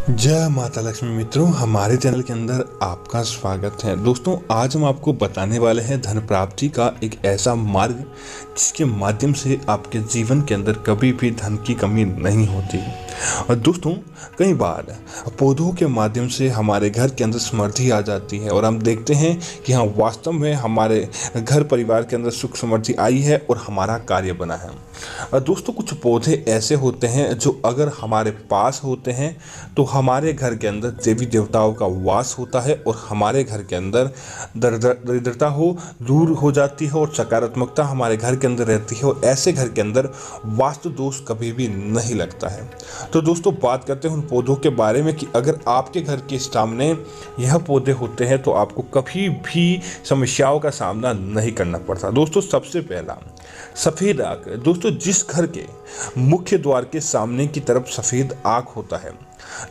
जय माता लक्ष्मी मित्रों, हमारे चैनल के अंदर आपका स्वागत है। दोस्तों, आज हम आपको बताने वाले हैं धन प्राप्ति का एक ऐसा मार्ग जिसके माध्यम से आपके जीवन के अंदर कभी भी धन की कमी नहीं होती। और दोस्तों, कई बार पौधों के माध्यम से हमारे घर के अंदर समृद्धि आ जाती है और हम देखते हैं कि हाँ, वास्तव में हमारे घर परिवार के अंदर सुख समृद्धि आई है और हमारा कार्य बना है। दोस्तों, कुछ पौधे ऐसे होते हैं जो अगर हमारे पास होते हैं तो हमारे घर के अंदर देवी देवताओं का वास होता है और हमारे घर के अंदर दरिद्रता दूर हो जाती है और सकारात्मकता हमारे घर के अंदर रहती है और ऐसे घर के अंदर वास्तु दोष कभी भी नहीं लगता है। तो दोस्तों, बात करते हैं उन पौधों के बारे में कि अगर आपके घर के सामने यह पौधे होते हैं तो आपको कभी भी समस्याओं का सामना नहीं करना पड़ता। दोस्तों, सबसे पहला सफ़ेद आग। दोस्तों, जिस घर के मुख्य द्वार के सामने की तरफ सफ़ेद आग होता है,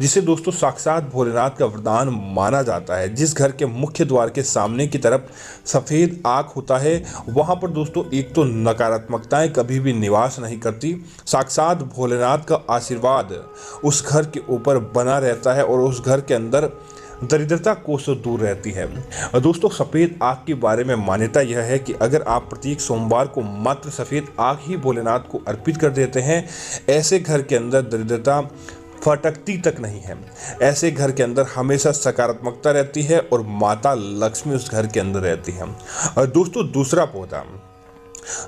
जिसे दोस्तों साक्षात भोलेनाथ का वरदान माना जाता है, जिस घर के मुख्य द्वार के सामने की तरफ सफ़ेद आग होता है, वहाँ पर दोस्तों एक तो नकारात्मकताएं कभी भी निवास नहीं करती। साक्षात भोलेनाथ का आशीर्वाद उस घर के ऊपर बना रहता है और उस घर के अंदर दरिद्रता कोसों दूर रहती है। और दोस्तों, सफ़ेद आग के बारे में मान्यता यह है कि अगर आप प्रत्येक सोमवार को मात्र सफ़ेद आग ही भोलेनाथ को अर्पित कर देते हैं, ऐसे घर के अंदर दरिद्रता फटकती तक नहीं है। ऐसे घर के अंदर हमेशा सकारात्मकता रहती है और माता लक्ष्मी उस घर के अंदर रहती है। और दोस्तों, दूसरा पौधा,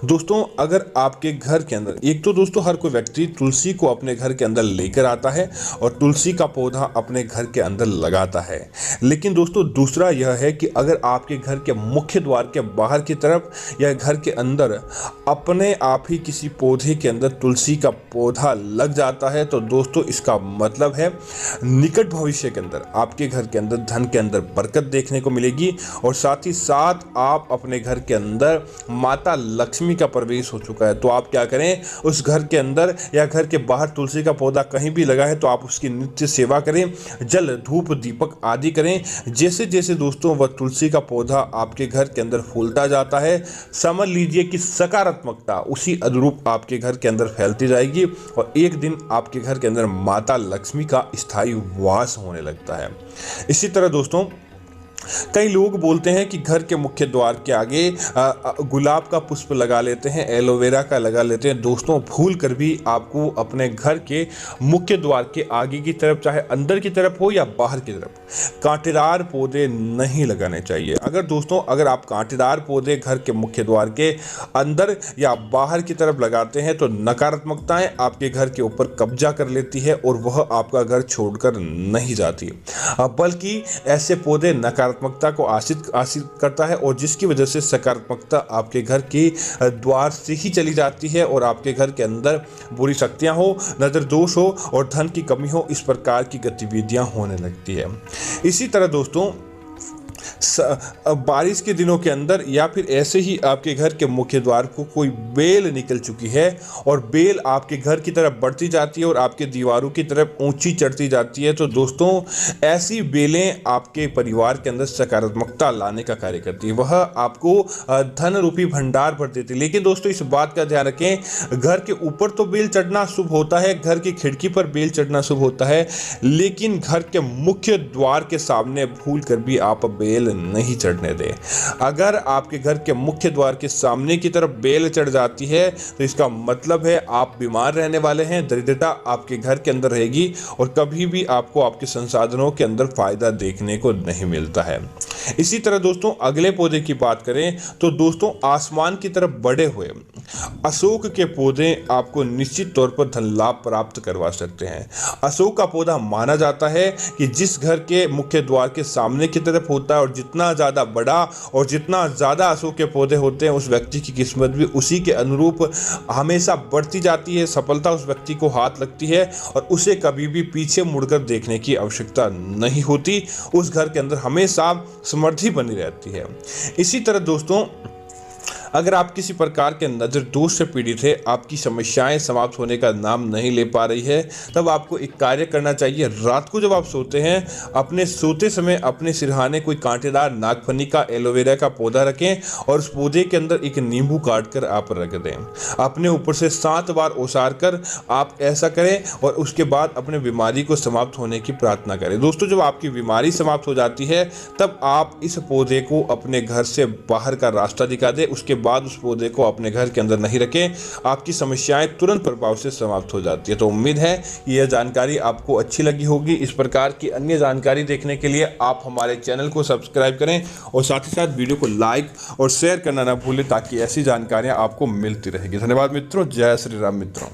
दोस्तों अगर आपके घर के अंदर, एक तो दोस्तों हर कोई व्यक्ति तुलसी को अपने घर के अंदर लेकर आता है और तुलसी का पौधा अपने घर के अंदर लगाता है, लेकिन दोस्तों दूसरा यह है कि अगर आपके घर के मुख्य द्वार के बाहर की तरफ या घर के अंदर अपने आप ही किसी पौधे के अंदर तुलसी का पौधा लग जाता है, तो दोस्तों इसका मतलब है निकट भविष्य के अंदर आपके घर के अंदर धन के अंदर बरकत देखने को मिलेगी और साथ ही साथ आप अपने घर के अंदर माता लक्ष्मी का प्रवेश हो चुका है। तो आप क्या करें, उस घर के अंदर या घर के बाहर तुलसी का पौधा कहीं भी लगा है तो आप उसकी नित्य सेवा करें, जल धूप दीपक आदि करें। जैसे जैसे दोस्तों वह तुलसी का पौधा आपके घर के अंदर फूलता जाता है, समझ लीजिए कि सकारात्मकता उसी अनुरूप आपके घर के अंदर फैलती जाएगी और एक दिन आपके घर के अंदर माता लक्ष्मी का स्थायी वास होने लगता है। इसी तरह दोस्तों, कई लोग बोलते हैं कि घर के मुख्य द्वार के आगे गुलाब का पुष्प लगा लेते हैं, एलोवेरा का लगा लेते हैं। दोस्तों, भूल कर भी आपको अपने घर के मुख्य द्वार के आगे की तरफ, चाहे अंदर की तरफ हो या बाहर की तरफ, कांटेदार पौधे नहीं लगाने चाहिए। अगर आप कांटेदार पौधे घर के मुख्य द्वार के अंदर या बाहर की तरफ लगाते हैं तो नकारात्मकताएं आपके घर के ऊपर कब्जा कर लेती है और वह आपका घर छोड़कर नहीं जाती, बल्कि ऐसे पौधे नकारात्मकता को आश्रित करता है और जिसकी वजह से सकारात्मकता आपके घर के द्वार से ही चली जाती है और आपके घर के अंदर बुरी शक्तियां हो, नजर दोष हो और धन की कमी हो, इस प्रकार की गतिविधियां होने लगती है। इसी तरह दोस्तों, बारिश के दिनों के अंदर या फिर ऐसे ही आपके घर के मुख्य द्वार को कोई बेल निकल चुकी है और बेल आपके घर की तरफ बढ़ती जाती है और आपके दीवारों की तरफ ऊंची चढ़ती जाती है, तो दोस्तों ऐसी बेलें आपके परिवार के अंदर सकारात्मकता लाने का कार्य करती है, वह आपको धन रूपी भंडार भर देती है। लेकिन दोस्तों इस बात का ध्यान रखें, घर के ऊपर तो बेल चढ़ना शुभ होता है, घर की खिड़की पर बेल चढ़ना शुभ होता है, लेकिन घर के मुख्य द्वार के सामने भूल कर भी आप बेल नहीं चढ़ने दें। अगर आपके घर के मुख्य द्वार के सामने की तरफ बेल चढ़ जाती है तो इसका मतलब है आप बीमार रहने वाले हैं, दरिद्रता आपके घर के अंदर रहेगी और कभी भी आपको आपके संसाधनों के अंदर फायदा देखने को नहीं मिलता है। इसी तरह दोस्तों, अगले पौधे की बात करें तो दोस्तों आसमान की तरफ बढ़े हुए अशोक के पौधे आपको निश्चित तौर पर धन लाभ प्राप्त करवा सकते हैं। अशोक का पौधा माना जाता है कि जिस घर के मुख्य द्वार के सामने की तरफ होता है और जितना ज़्यादा बड़ा और जितना ज़्यादा अशोक के पौधे होते हैं, उस व्यक्ति की किस्मत भी उसी के अनुरूप हमेशा बढ़ती जाती है, सफलता उस व्यक्ति को हाथ लगती है और उसे कभी भी पीछे मुड़कर देखने की आवश्यकता नहीं होती। उस घर के अंदर हमेशा समृद्धि बनी रहती है। इसी तरह दोस्तों, अगर आप किसी प्रकार के नज़र दोष से पीड़ित है, आपकी समस्याएं समाप्त होने का नाम नहीं ले पा रही है, तब आपको एक कार्य करना चाहिए। रात को जब आप सोते हैं, अपने सोते समय अपने सिरहाने कोई कांटेदार नागफनी का एलोवेरा का पौधा रखें और उस पौधे के अंदर एक नींबू काट कर आप रख दें। अपने ऊपर से 7 बार ओसार कर आप ऐसा करें और उसके बाद अपने बीमारी को समाप्त होने की प्रार्थना करें। दोस्तों, जब आपकी बीमारी समाप्त हो जाती है, तब आप इस पौधे को अपने घर से बाहर का रास्ता दिखा दें। उसके बाद उस पौधे को अपने घर के अंदर नहीं रखें, आपकी समस्याएं तुरंत प्रभाव से समाप्त हो जाती है। तो उम्मीद है कि यह जानकारी आपको अच्छी लगी होगी। इस प्रकार की अन्य जानकारी देखने के लिए आप हमारे चैनल को सब्सक्राइब करें और साथ ही साथ वीडियो को लाइक और शेयर करना ना भूलें, ताकि ऐसी जानकारियां आपको मिलती रहेगी। धन्यवाद मित्रों। जय श्री राम मित्रों।